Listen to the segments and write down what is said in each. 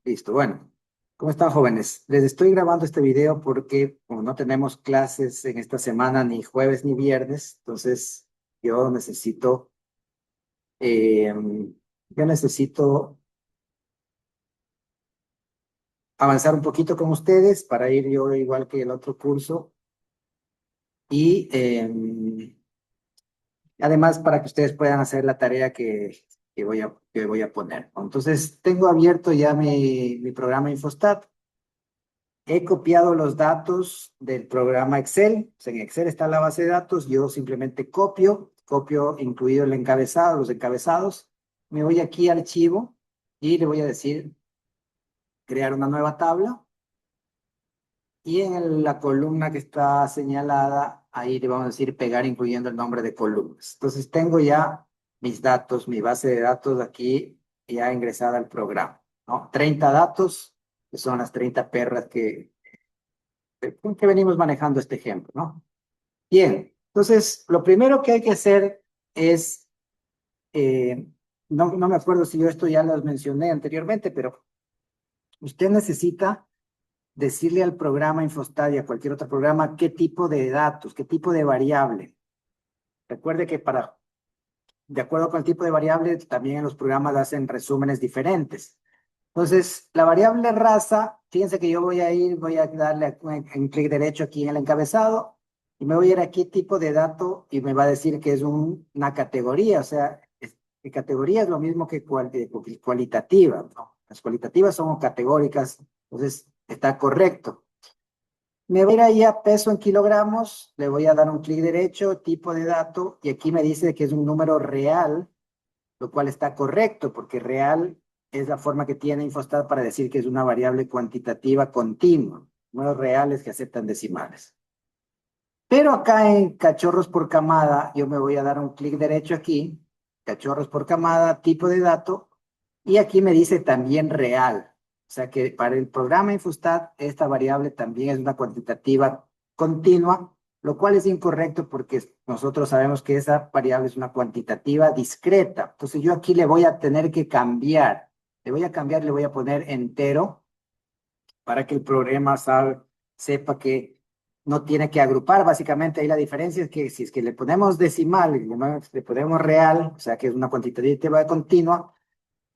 Listo, bueno. ¿Cómo están, jóvenes? Les estoy grabando este video porque como no tenemos clases en esta semana, ni jueves ni viernes, entonces yo necesito, eh, yo necesito avanzar un poquito con ustedes para ir yo igual que el otro curso y además para que ustedes puedan hacer la tarea que voy a poner, ¿no? Entonces, tengo abierto ya mi programa Infostat. He copiado los datos del programa Excel. O sea, en Excel está la base de datos. Yo simplemente copio incluido el encabezado, los encabezados. Me voy aquí a archivo y le voy a decir crear una nueva tabla. Y en la columna que está señalada, ahí le vamos a decir pegar incluyendo el nombre de columnas. Entonces tengo ya mis datos, mi base de datos aquí ya ingresada al programa, ¿no? 30 datos, que son las 30 perras que venimos manejando este ejemplo, ¿no? Bien, entonces lo primero que hay que hacer es, eh, no me acuerdo si yo esto ya lo mencioné anteriormente, pero usted necesita decirle al programa Infostat y a cualquier otro programa qué tipo de datos, qué tipo de variable. Recuerde que de acuerdo con el tipo de variable, también en los programas hacen resúmenes diferentes. Entonces, la variable raza, fíjense que yo voy a darle en clic derecho aquí en el encabezado y me voy a ir aquí tipo de dato y me va a decir que es una categoría, o sea, que categoría es lo mismo que cualitativa, ¿no? Las cualitativas son categóricas, entonces está correcto. Me voy a ir ahí a peso en kilogramos, le voy a dar un clic derecho, tipo de dato, y aquí me dice que es un número real, lo cual está correcto, porque real es la forma que tiene Infostat para decir que es una variable cuantitativa continua, números reales que aceptan decimales. Pero acá en cachorros por camada, yo me voy a dar un clic derecho aquí, cachorros por camada, tipo de dato, y aquí me dice también real. O sea que para el programa Infostat, esta variable también es una cuantitativa continua, lo cual es incorrecto porque nosotros sabemos que esa variable es una cuantitativa discreta. Entonces yo aquí le voy a tener que cambiar. Le voy a cambiar, le voy a poner entero para que el programa sepa que no tiene que agrupar. Básicamente ahí la diferencia es que si es que le ponemos decimal y le ponemos real, o sea que es una cuantitativa continua,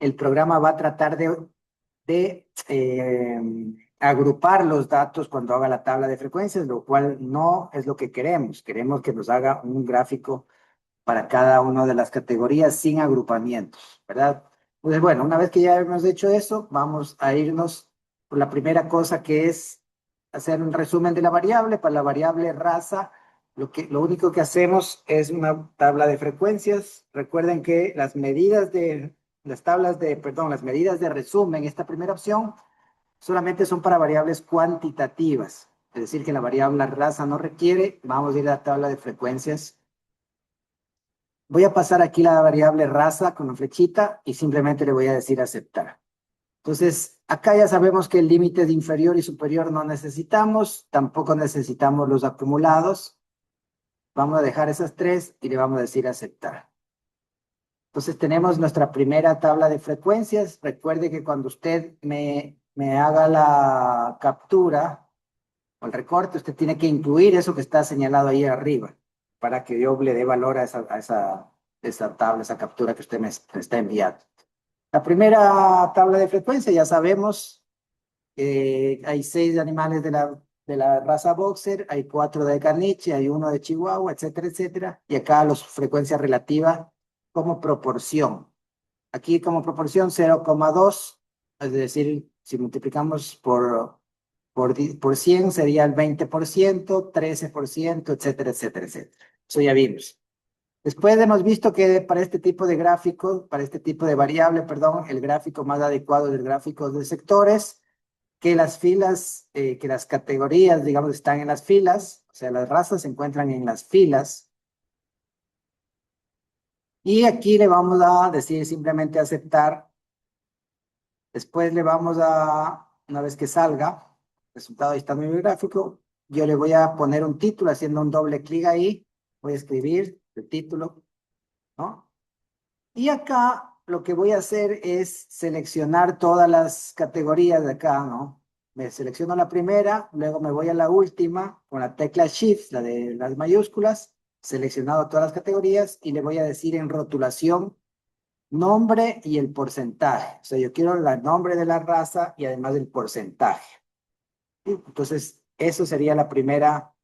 el programa va a tratar de agrupar los datos cuando haga la tabla de frecuencias, lo cual no es lo que queremos. Queremos que nos haga un gráfico para cada una de las categorías sin agrupamientos, ¿verdad? Pues bueno, una vez que ya hemos hecho eso, vamos a irnos por la primera cosa que es hacer un resumen de la variable. Para la variable raza, lo único que hacemos es una tabla de frecuencias. Recuerden que las medidas de resumen, esta primera opción, solamente son para variables cuantitativas. Es decir, que la variable raza no requiere. Vamos a ir a la tabla de frecuencias. Voy a pasar aquí la variable raza con una flechita y simplemente le voy a decir aceptar. Entonces, acá ya sabemos que el límite de inferior y superior no necesitamos, tampoco necesitamos los acumulados. Vamos a dejar esas tres y le vamos a decir aceptar. Entonces, tenemos nuestra primera tabla de frecuencias. Recuerde que cuando usted me haga la captura o el recorte, usted tiene que incluir eso que está señalado ahí arriba para que yo le dé valor a esa tabla, esa captura que usted me está enviando. La primera tabla de frecuencia, ya sabemos, hay 6 animales de la raza Boxer, hay 4 de Caniche, hay 1 de Chihuahua, etcétera, etcétera. Y acá los frecuencia relativa como proporción. Aquí como proporción 0,2, es decir, si multiplicamos por 100 sería el 20%, 13%, etcétera, etcétera, etcétera. Eso ya vimos. Después hemos visto que para este tipo de gráfico, para este tipo de variable, perdón, el gráfico más adecuado es el gráfico de sectores, que las filas, que las categorías, digamos, están en las filas, o sea, las razas se encuentran en las filas. Y aquí le vamos a decir simplemente aceptar. Después le vamos una vez que salga, resultado ahí está mi gráfico, yo le voy a poner un título haciendo un doble clic ahí, voy a escribir el título, ¿no? Y acá lo que voy a hacer es seleccionar todas las categorías de acá, ¿no? Me selecciono la primera, luego me voy a la última con la tecla Shift, la de las mayúsculas, seleccionado todas las categorías y le voy a decir en rotulación nombre y el porcentaje. O sea, yo quiero el nombre de la raza y además el porcentaje. ¿Sí? Entonces, eso sería la primera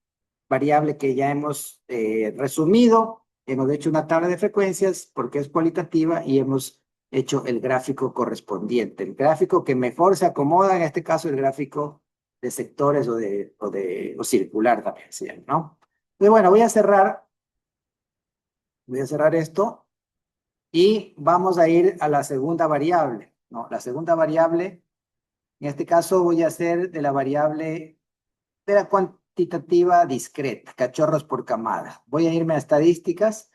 variable que ya hemos resumido. Hemos hecho una tabla de frecuencias porque es cualitativa y hemos hecho el gráfico correspondiente. El gráfico que mejor se acomoda, en este caso, el gráfico de sectores o circular también, ¿sí? ¿No? Entonces, bueno, voy a cerrar esto y vamos a ir a la segunda variable, ¿no? La segunda variable, en este caso voy a hacer de la variable de la cuantitativa discreta, cachorros por camada. Voy a irme a estadísticas.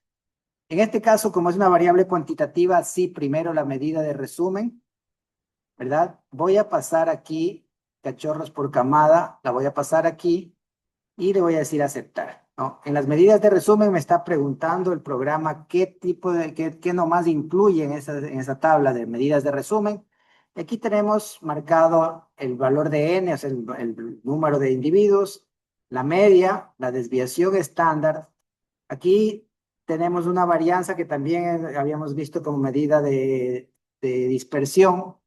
En este caso, como es una variable cuantitativa, sí, primero la medida de resumen, ¿verdad? Voy a pasar aquí cachorros por camada, la voy a pasar aquí y le voy a decir aceptar, ¿no? En las medidas de resumen me está preguntando el programa qué tipo de, qué nomás incluye en esa tabla de medidas de resumen. Aquí tenemos marcado el valor de n, o sea, el número de individuos, la media, la desviación estándar. Aquí tenemos una varianza que también habíamos visto como medida de dispersión.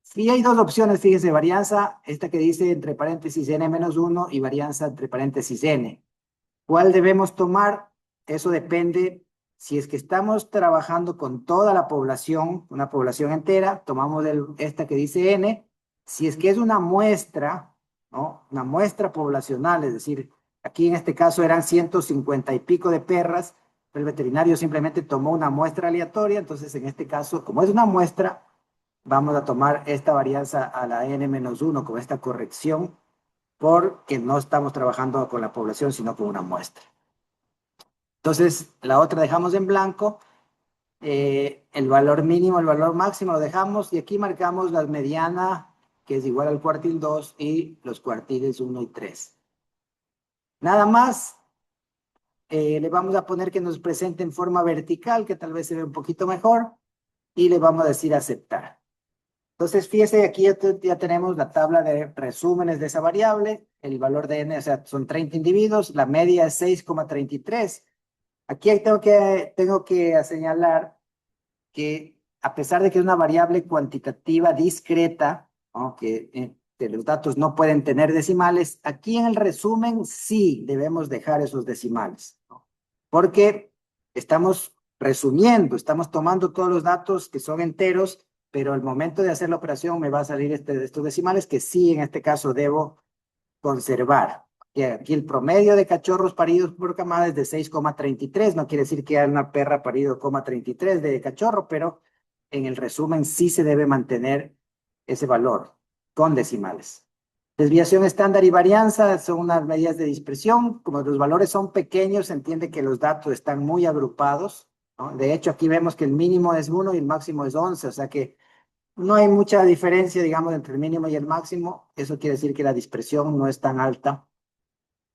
Sí, hay dos opciones, fíjese, varianza, esta que dice entre paréntesis n-1 y varianza entre paréntesis n. ¿Cuál debemos tomar? Eso depende. Si es que estamos trabajando con toda la población, una población entera, tomamos esta que dice n. Si es que es una muestra, ¿no? Una muestra poblacional, es decir, aquí en este caso eran 150 y pico de perras, el veterinario simplemente tomó una muestra aleatoria, entonces en este caso, como es una muestra, vamos a tomar esta varianza a la n-1 con esta corrección porque no estamos trabajando con la población, sino con una muestra. Entonces, la otra dejamos en blanco, el valor mínimo, el valor máximo lo dejamos y aquí marcamos la mediana, que es igual al cuartil 2 y los cuartiles 1 y 3. Nada más, le vamos a poner que nos presente en forma vertical, que tal vez se ve un poquito mejor, y le vamos a decir aceptar. Entonces, fíjese, aquí ya tenemos la tabla de resúmenes de esa variable, el valor de n, o sea, son 30 individuos, la media es 6,33. Aquí tengo que señalar que a pesar de que es una variable cuantitativa discreta, ¿no? Que los datos no pueden tener decimales, aquí en el resumen sí debemos dejar esos decimales, ¿no? Porque estamos resumiendo, estamos tomando todos los datos que son enteros, pero al momento de hacer la operación me va a salir estos decimales que sí, en este caso, debo conservar. Aquí el promedio de cachorros paridos por camada es de 6,33. No quiere decir que haya una perra parido 0,33 de cachorro, pero en el resumen sí se debe mantener ese valor con decimales. Desviación estándar y varianza son unas medidas de dispersión. Como los valores son pequeños, se entiende que los datos están muy agrupados, ¿no? De hecho, aquí vemos que el mínimo es 1 y el máximo es 11, o sea que no hay mucha diferencia, digamos, entre el mínimo y el máximo. Eso quiere decir que la dispersión no es tan alta.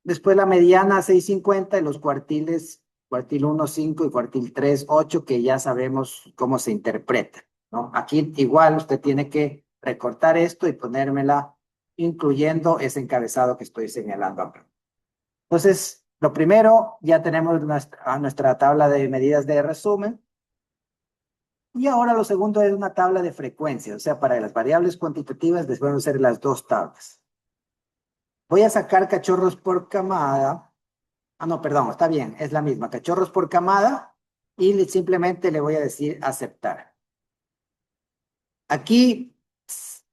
Después la mediana 6,50 y los cuartiles, cuartil 1, 5 y cuartil 3, 8, que ya sabemos cómo se interpreta, ¿no? Aquí igual usted tiene que recortar esto y ponérmela incluyendo ese encabezado que estoy señalando acá. Entonces, lo primero, ya tenemos nuestra tabla de medidas de resumen. Y ahora lo segundo es una tabla de frecuencia, o sea, para las variables cuantitativas les van a ser las dos tablas. Voy a sacar cachorros por camada. Ah, no, perdón, está bien, es la misma. Cachorros por camada y simplemente le voy a decir aceptar. Aquí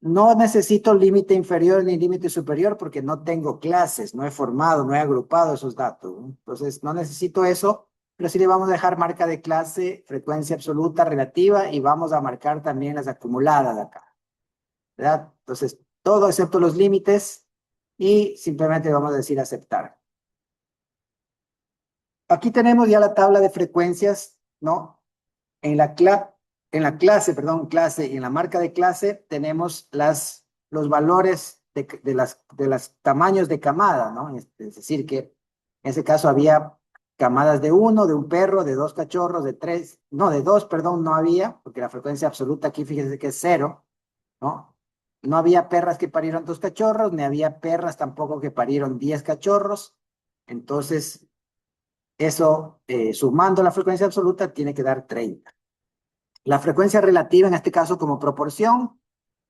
no necesito límite inferior ni límite superior porque no tengo clases, no he formado, no he agrupado esos datos, ¿no? Entonces, no necesito eso, pero sí le vamos a dejar marca de clase, frecuencia absoluta, relativa y vamos a marcar también las acumuladas de acá, ¿verdad? Entonces, todo excepto los límites y simplemente vamos a decir aceptar. Aquí tenemos ya la tabla de frecuencias, ¿no? En la clase, perdón, clase y en la marca de clase tenemos los valores de las tamaños de camada, ¿no? Es decir, que en ese caso había camadas de uno, de un perro, de dos cachorros, de tres, no, de dos, perdón, no había, porque la frecuencia absoluta aquí, fíjense que es cero, ¿no? No había perras que parieron dos cachorros, ni había perras tampoco que parieron 10 cachorros. Entonces, eso, sumando la frecuencia absoluta, tiene que dar 30. La frecuencia relativa, en este caso como proporción,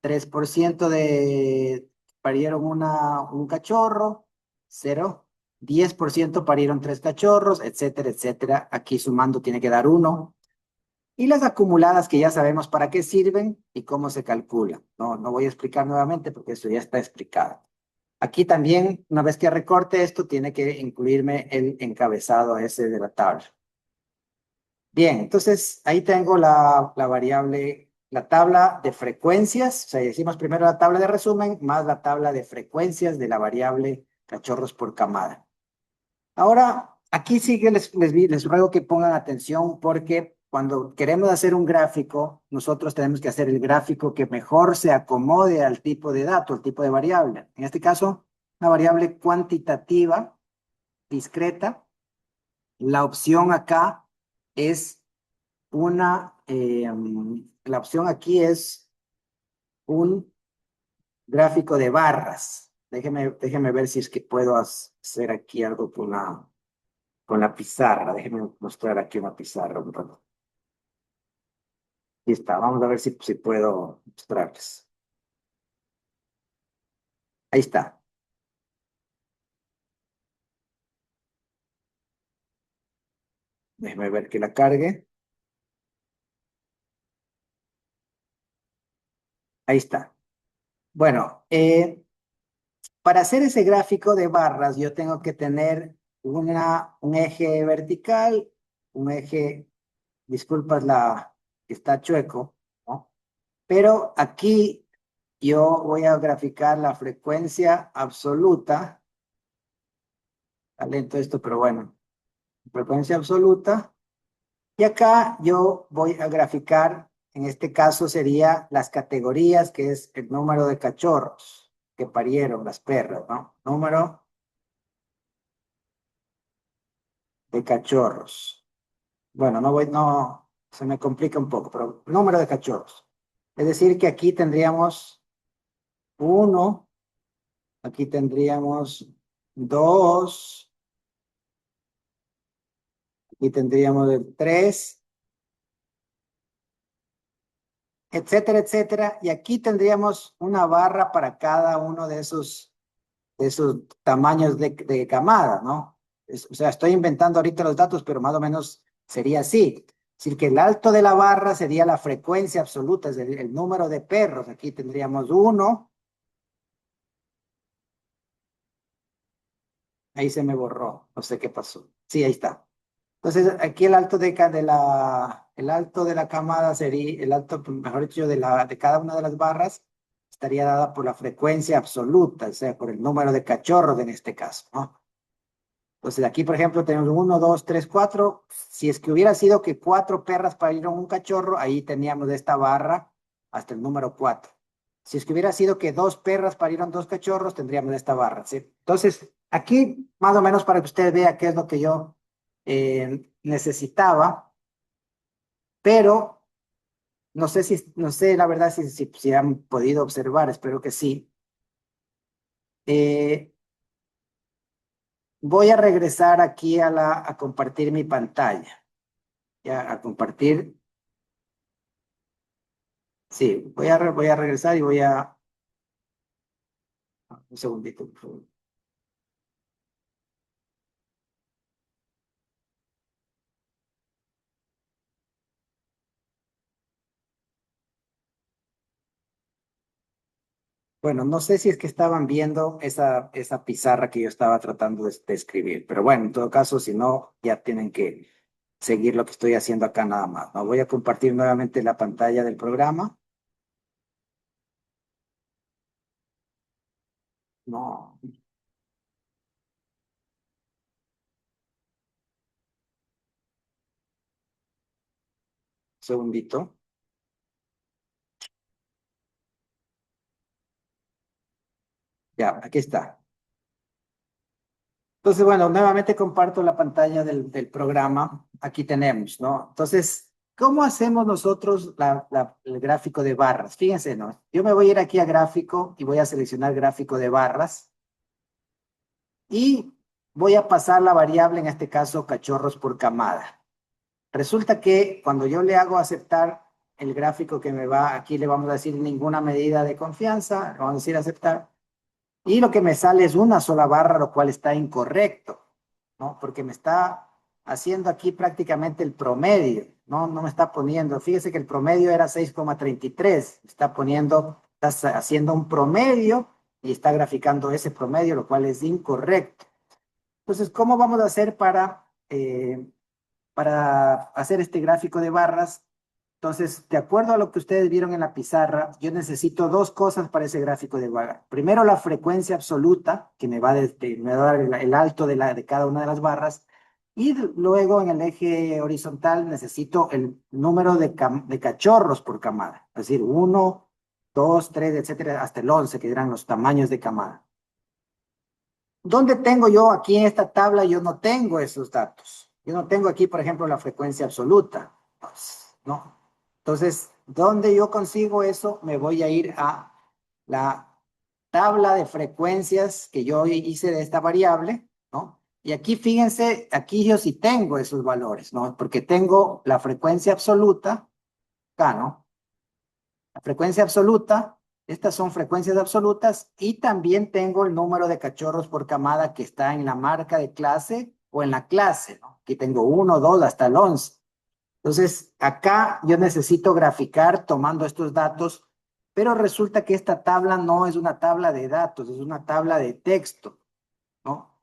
3% de parieron un cachorro, cero. 10% parieron tres cachorros, etcétera, etcétera. Aquí sumando tiene que dar uno. Y las acumuladas que ya sabemos para qué sirven y cómo se calculan. No voy a explicar nuevamente porque eso ya está explicado. Aquí también, una vez que recorte esto, tiene que incluirme el encabezado ese de la tabla. Bien, entonces ahí tengo la variable, la tabla de frecuencias. O sea, decimos primero la tabla de resumen más la tabla de frecuencias de la variable cachorros por camada. Ahora, aquí sí que les ruego que pongan atención porque cuando queremos hacer un gráfico, nosotros tenemos que hacer el gráfico que mejor se acomode al tipo de dato, al tipo de variable. En este caso, una variable cuantitativa, discreta. La opción acá es la opción aquí es un gráfico de barras. Déjeme ver si es que puedo hacer aquí algo con la pizarra. Déjenme mostrar aquí una pizarra un rato. Ahí está, vamos a ver si puedo mostrarles. Ahí está. Déjenme ver que la cargue. Ahí está. Bueno, para hacer ese gráfico de barras, yo tengo que tener un eje vertical, un eje, disculpas que está chueco, ¿no? Pero aquí yo voy a graficar la frecuencia absoluta. Está lento esto, pero bueno. Frecuencia absoluta. Y acá yo voy a graficar, en este caso sería las categorías, que es el número de cachorros que parieron las perras, ¿no? Número de cachorros. Bueno, no, se me complica un poco, pero número de cachorros. Es decir, que aquí tendríamos uno, aquí tendríamos dos, aquí tendríamos el tres, etcétera, etcétera. Y aquí tendríamos una barra para cada uno de esos tamaños de camada, ¿no? O sea, estoy inventando ahorita los datos, pero más o menos sería así. Es decir, que el alto de la barra sería la frecuencia absoluta, es el número de perros. Aquí tendríamos uno. Ahí se me borró, no sé qué pasó. Sí, ahí está. Entonces, aquí el alto el alto de la camada sería, el alto, mejor dicho, de cada una de las barras estaría dada por la frecuencia absoluta, o sea, por el número de cachorros en este caso, ¿no? Entonces, aquí, por ejemplo, tenemos uno, dos, tres, cuatro. Si es que hubiera sido que cuatro perras parieron un cachorro, ahí teníamos de esta barra hasta el número cuatro. Si es que hubiera sido que dos perras parieron dos cachorros, tendríamos de esta barra, ¿sí? Entonces, aquí, más o menos para que usted vea qué es lo que yo necesitaba, pero no sé la verdad si han podido observar, espero que sí. Eh, Voy a regresar aquí a compartir mi pantalla. Ya, a compartir. Sí, voy a regresar y un segundito, por favor. Bueno, no sé si es que estaban viendo esa pizarra que yo estaba tratando de escribir, pero bueno, en todo caso, si no, ya tienen que seguir lo que estoy haciendo acá nada más, ¿no? Voy a compartir nuevamente la pantalla del programa. No, un segundito. Ya, aquí está. Entonces, bueno, nuevamente comparto la pantalla del programa. Aquí tenemos, ¿no? Entonces, ¿cómo hacemos nosotros el gráfico de barras? Fíjense, ¿no? Yo me voy a ir aquí a gráfico y voy a seleccionar gráfico de barras y voy a pasar la variable, en este caso, cachorros por camada. Resulta que cuando yo le hago aceptar el gráfico que me va, aquí le vamos a decir ninguna medida de confianza, le vamos a decir aceptar, y lo que me sale es una sola barra, lo cual está incorrecto, ¿no? Porque me está haciendo aquí prácticamente el promedio, ¿no? No me está poniendo, fíjese que el promedio era 6,33, está poniendo, está haciendo un promedio y está graficando ese promedio, lo cual es incorrecto. Entonces, ¿cómo vamos a hacer para hacer este gráfico de barras? Entonces, de acuerdo a lo que ustedes vieron en la pizarra, yo necesito dos cosas para ese gráfico de barra. Primero, la frecuencia absoluta, que me va a dar el alto de cada una de las barras. Y luego, en el eje horizontal, necesito el número de cachorros por camada. Es decir, uno, dos, tres, etcétera, hasta el 11, que dirán los tamaños de camada. ¿Dónde tengo yo aquí en esta tabla? Yo no tengo esos datos. Yo no tengo aquí, por ejemplo, la frecuencia absoluta. Pues, no. Entonces, ¿dónde yo consigo eso? Me voy a ir a la tabla de frecuencias que yo hice de esta variable, ¿no? Y aquí, fíjense, aquí yo sí tengo esos valores, ¿no? Porque tengo la frecuencia absoluta, acá, ¿no? La frecuencia absoluta, estas son frecuencias absolutas y también tengo el número de cachorros por camada que está en la marca de clase o en la clase, ¿no? Aquí tengo 1, 2, hasta el 11. Entonces, acá yo necesito graficar tomando estos datos, pero resulta que esta tabla no es una tabla de datos, es una tabla de texto, ¿no?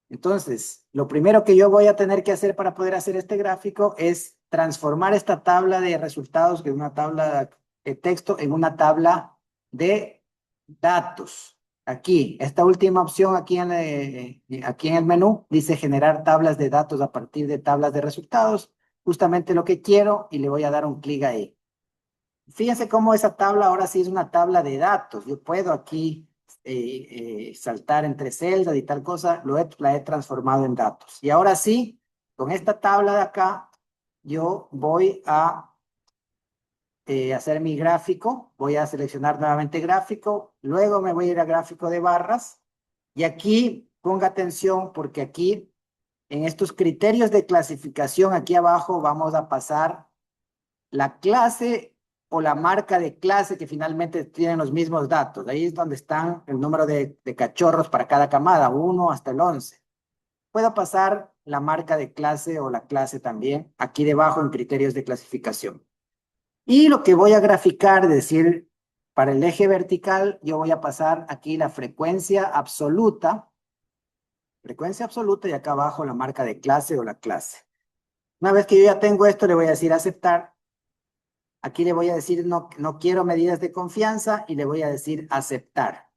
Entonces, lo primero que yo voy a tener que hacer para poder hacer este gráfico es transformar esta tabla de resultados, que es una tabla de texto, en una tabla de datos. Aquí, esta última opción aquí en el menú dice generar tablas de datos a partir de tablas de resultados. Justamente lo que quiero y le voy a dar un clic ahí. Fíjense cómo esa tabla ahora sí es una tabla de datos. Yo puedo aquí saltar entre celdas y tal cosa, la he transformado en datos. Y ahora sí, con esta tabla de acá, yo voy a hacer mi gráfico. Voy a seleccionar nuevamente gráfico. Luego me voy a ir a gráfico de barras. Y aquí ponga atención porque aquí en estos criterios de clasificación, aquí abajo vamos a pasar la clase o la marca de clase que finalmente tienen los mismos datos. Ahí es donde están el número de cachorros para cada camada, 1 hasta el 11. Puedo pasar la marca de clase o la clase también aquí debajo en criterios de clasificación. Y lo que voy a graficar, es decir, para el eje vertical, yo voy a pasar aquí la frecuencia absoluta y acá abajo la marca de clase o la clase. Una vez que yo ya tengo esto, le voy a decir aceptar. Aquí le voy a decir no, no quiero medidas de confianza y le voy a decir aceptar.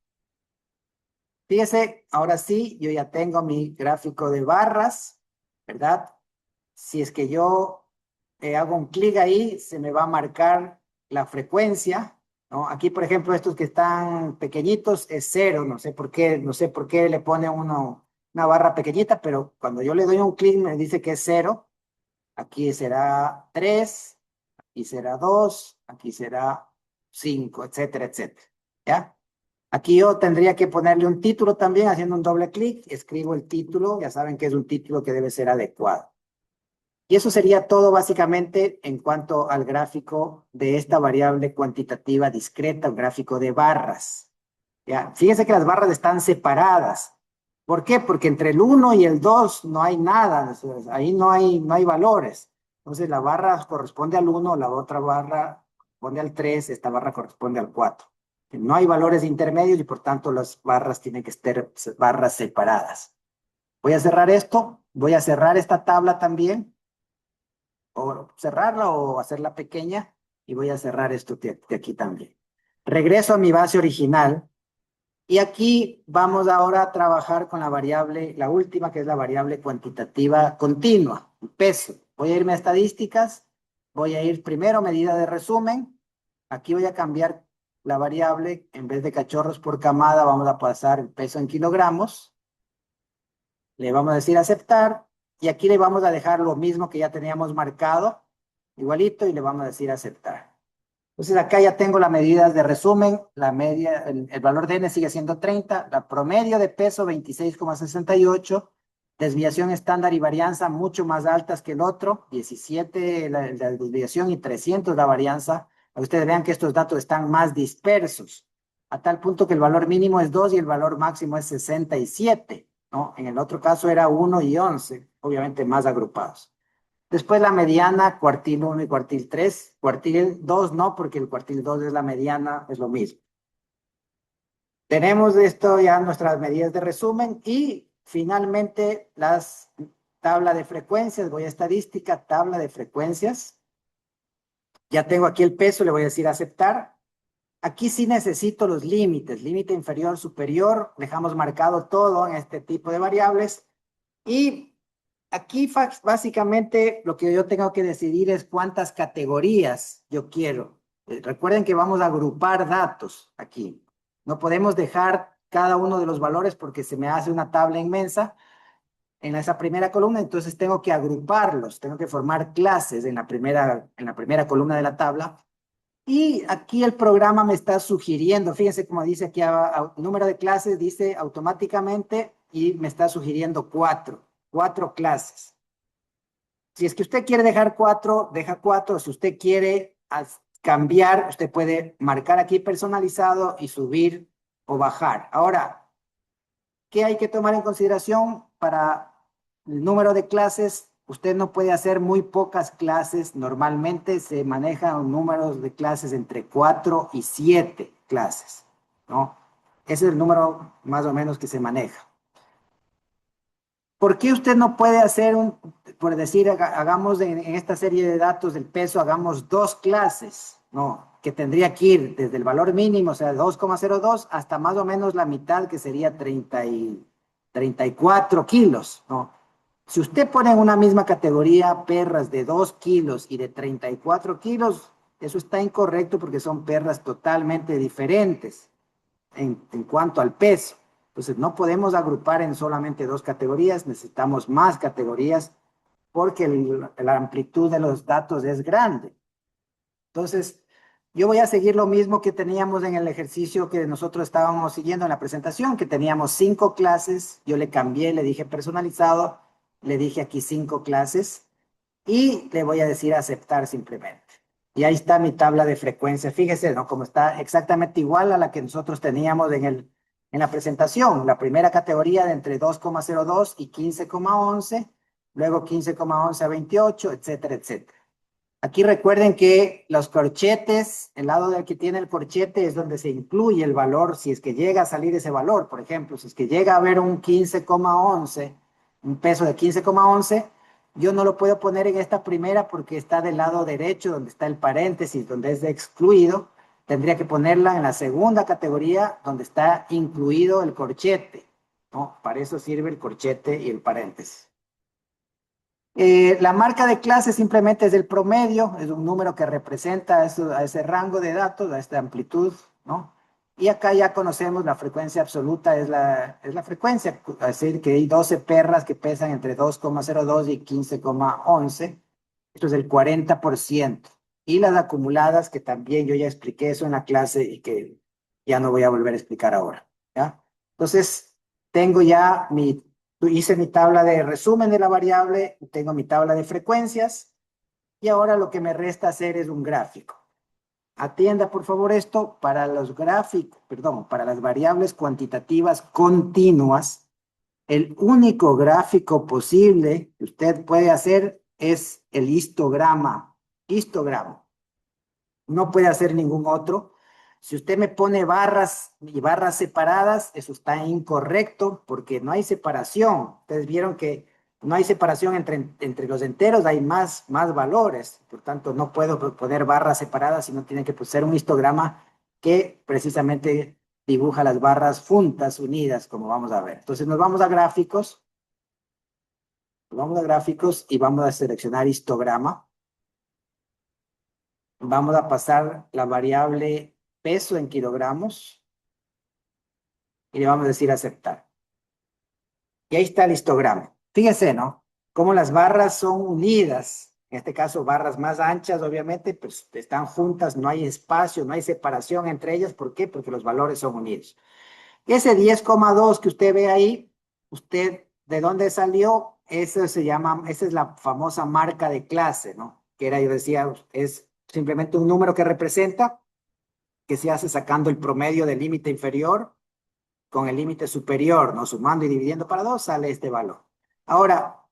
Fíjese, ahora sí, yo ya tengo mi gráfico de barras, ¿verdad? Si es que yo hago un clic ahí, se me va a marcar la frecuencia, ¿no? Aquí, por ejemplo, estos que están pequeñitos es 0, no sé por qué le pone una barra pequeñita, pero cuando yo le doy un clic me dice que es 0. Aquí será 3. Aquí será 2, aquí será 5, etcétera, etcétera. ¿Ya? Aquí yo tendría que ponerle un título también, haciendo un doble clic, escribo el título, ya saben que es un título que debe ser adecuado. Y eso sería todo básicamente en cuanto al gráfico de esta variable cuantitativa discreta, un gráfico de barras. ¿Ya? Fíjense que las barras están separadas. ¿Por qué? Porque entre el 1 y el 2 no hay nada, ahí no hay valores. Entonces la barra corresponde al 1, la otra barra corresponde al 3, esta barra corresponde al 4. No hay valores intermedios y por tanto las barras tienen que ser barras separadas. Voy a cerrar esto, voy a cerrar esta tabla también, o cerrarla o hacerla pequeña y voy a cerrar esto de aquí también. Regreso a mi base original. Y aquí vamos ahora a trabajar con la variable, la última, que es la variable cuantitativa continua, peso. Voy a irme a estadísticas, voy a ir primero a medida de resumen. Aquí voy a cambiar la variable, en vez de cachorros por camada, vamos a pasar el peso en kilogramos. Le vamos a decir aceptar y aquí le vamos a dejar lo mismo que ya teníamos marcado, igualito, y le vamos a decir aceptar. Entonces acá ya tengo las medidas de resumen, la media, el valor de n sigue siendo 30, la promedio de peso 26,68, desviación estándar y varianza mucho más altas que el otro, 17 la desviación y 300 la varianza. Ustedes vean que estos datos están más dispersos, a tal punto que el valor mínimo es 2 y el valor máximo es 67, ¿no? En el otro caso era 1 y 11, obviamente más agrupados. Después la mediana, cuartil 1 y cuartil 3. Cuartil 2 no, porque el cuartil 2 es la mediana, es lo mismo. Tenemos esto ya nuestras medidas de resumen y finalmente las tabla de frecuencias. Voy a estadística, tabla de frecuencias. Ya tengo aquí el peso, le voy a decir aceptar. Aquí sí necesito los límites, límite inferior, superior. Dejamos marcado todo en este tipo de variables. Y aquí básicamente lo que yo tengo que decidir es cuántas categorías yo quiero. Recuerden que vamos a agrupar datos aquí. No podemos dejar cada uno de los valores porque se me hace una tabla inmensa en esa primera columna, entonces tengo que agruparlos, tengo que formar clases en la primera columna de la tabla. Y aquí el programa me está sugiriendo, fíjense como dice aquí, número de clases, dice automáticamente y me está sugiriendo cuatro clases. Si es que usted quiere dejar cuatro, deja cuatro. Si usted quiere cambiar, usted puede marcar aquí personalizado y subir o bajar. Ahora, ¿qué hay que tomar en consideración para el número de clases? Usted no puede hacer muy pocas clases. Normalmente se manejan números de clases entre 4 y 7 clases, ¿no? Ese es el número más o menos que se maneja. ¿Por qué usted no puede hacer por decir, hagamos en esta serie de datos del peso, hagamos dos clases, ¿no? Que tendría que ir desde el valor mínimo, o sea, 2,02, hasta más o menos la mitad, que sería 34 kilos, ¿no? Si usted pone en una misma categoría perras de 2 kilos y de 34 kilos, eso está incorrecto porque son perras totalmente diferentes en cuanto al peso. Entonces, no podemos agrupar en solamente dos categorías, necesitamos más categorías porque la amplitud de los datos es grande. Entonces, yo voy a seguir lo mismo que teníamos en el ejercicio que nosotros estábamos siguiendo en la presentación, que teníamos 5 clases, yo le cambié, le dije personalizado, le dije aquí 5 clases y le voy a decir aceptar simplemente. Y ahí está mi tabla de frecuencia. Fíjese, ¿no? Como está exactamente igual a la que nosotros teníamos en la presentación. La primera categoría de entre 2,02 y 15,11, luego 15,11 a 28, etcétera, etcétera. Aquí recuerden que los corchetes, el lado del que tiene el corchete es donde se incluye el valor, si es que llega a salir ese valor. Por ejemplo, si es que llega a haber un 15,11, un peso de 15,11, yo no lo puedo poner en esta primera porque está del lado derecho, donde está el paréntesis, donde es de excluido. Tendría que ponerla en la segunda categoría, donde está incluido el corchete, ¿no? Para eso sirve el corchete y el paréntesis. La marca de clase simplemente es el promedio, es un número que representa a ese rango de datos, a esta amplitud, ¿no? Y acá ya conocemos la frecuencia absoluta, es la frecuencia, es decir, que hay 12 perras que pesan entre 2,02 y 15,11, esto es el 40%. Y las acumuladas, que también yo ya expliqué eso en la clase y que ya no voy a volver a explicar ahora, ¿ya? Entonces, tengo ya hice mi tabla de resumen de la variable, tengo mi tabla de frecuencias y ahora lo que me resta hacer es un gráfico. Atienda por favor esto, para los gráficos, perdón, para las variables cuantitativas continuas, el único gráfico posible que usted puede hacer es el histograma. Histograma. No puede hacer ningún otro. Si usted me pone barras y barras separadas, eso está incorrecto porque no hay separación. Ustedes vieron que no hay separación entre los enteros, hay más valores. Por tanto, no puedo poner barras separadas, sino tiene que ser un histograma que precisamente dibuja las barras juntas, unidas, como vamos a ver. Entonces nos vamos a gráficos, y vamos a seleccionar histograma. Vamos a pasar la variable peso en kilogramos y le vamos a decir aceptar. Y ahí está el histograma. Fíjense, ¿no? Cómo las barras son unidas. En este caso, barras más anchas, obviamente, pues están juntas, no hay espacio, no hay separación entre ellas. ¿Por qué? Porque los valores son unidos. Ese 10,2 que usted ve ahí, usted, ¿de dónde salió? Eso se llama, esa es la famosa marca de clase, ¿no? Que era, yo decía, es simplemente un número que representa, que se hace sacando el promedio del límite inferior con el límite superior, ¿no? Sumando y dividiendo para 2 sale este valor. Ahora,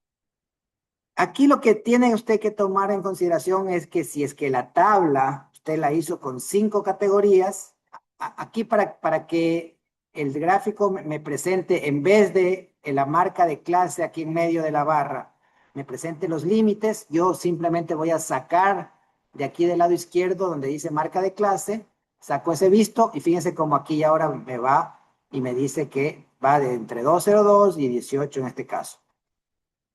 aquí lo que tiene usted que tomar en consideración es que si es que la tabla usted la hizo con 5 categorías, aquí para que el gráfico me presente, en vez de la marca de clase aquí en medio de la barra, me presente los límites, yo simplemente voy a sacar de aquí del lado izquierdo donde dice marca de clase, saco ese visto y fíjense como aquí ahora me va y me dice que va de entre 202 y 18 en este caso.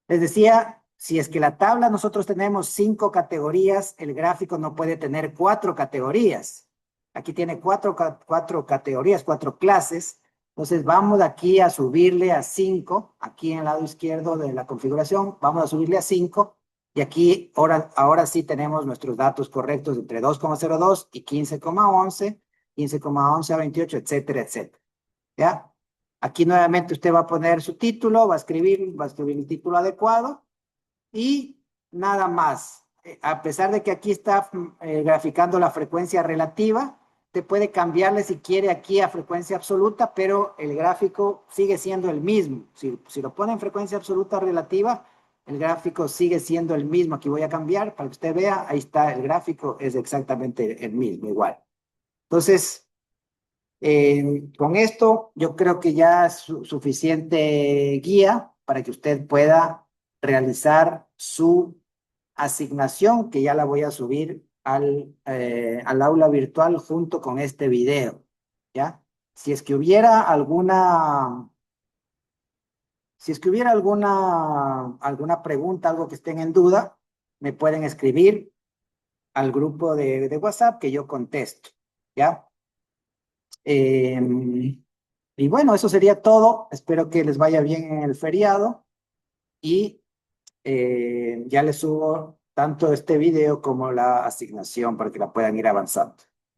Les decía, si es que la tabla nosotros tenemos 5 categorías, el gráfico no puede tener 4 categorías. Aquí tiene cuatro categorías, 4 clases. Entonces vamos aquí a subirle a 5, aquí en el lado izquierdo de la configuración, vamos a subirle a 5. Y aquí ahora sí tenemos nuestros datos correctos entre 2,02 y 15,11, 15,11 a 28, etcétera, etcétera. ¿Ya? Aquí nuevamente usted va a poner su título, va a escribir el título adecuado y nada más. A pesar de que aquí está graficando la frecuencia relativa, usted puede cambiarle si quiere aquí a frecuencia absoluta, pero el gráfico sigue siendo el mismo. Si lo pone en frecuencia absoluta o relativa, el gráfico sigue siendo el mismo. Aquí voy a cambiar para que usted vea, ahí está el gráfico, es exactamente el mismo, igual. Entonces, con esto yo creo que ya es suficiente guía para que usted pueda realizar su asignación, que ya la voy a subir al aula virtual junto con este video, ¿ya? Si es que hubiera alguna pregunta, algo que estén en duda, me pueden escribir al grupo de WhatsApp que yo contesto, ¿ya? Y bueno, eso sería todo. Espero que les vaya bien en el feriado y ya les subo tanto este video como la asignación para que la puedan ir avanzando.